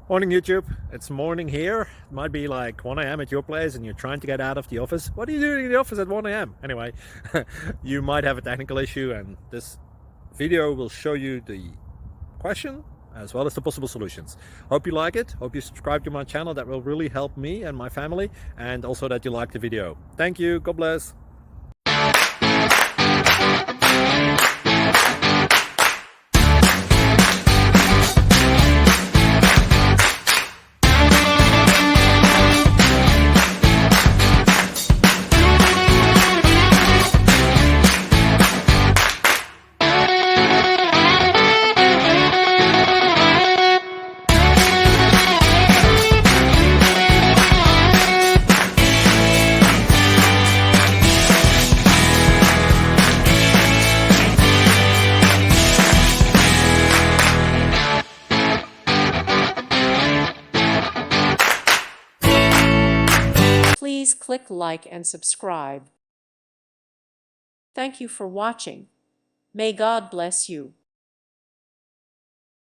Morning YouTube, it's morning here. It might be like 1 a.m. at your place and you're trying to get out of the office. What are you doing in the office at 1 a.m.? Anyway, you might have a technical issue and this video will show you the question as well as the possible solutions. Hope you like it, hope you subscribe to my channel. That will really help me and my family, and also that you like the video. Thank you, God bless. Please click like and subscribe. Thank you for watching. May God bless you.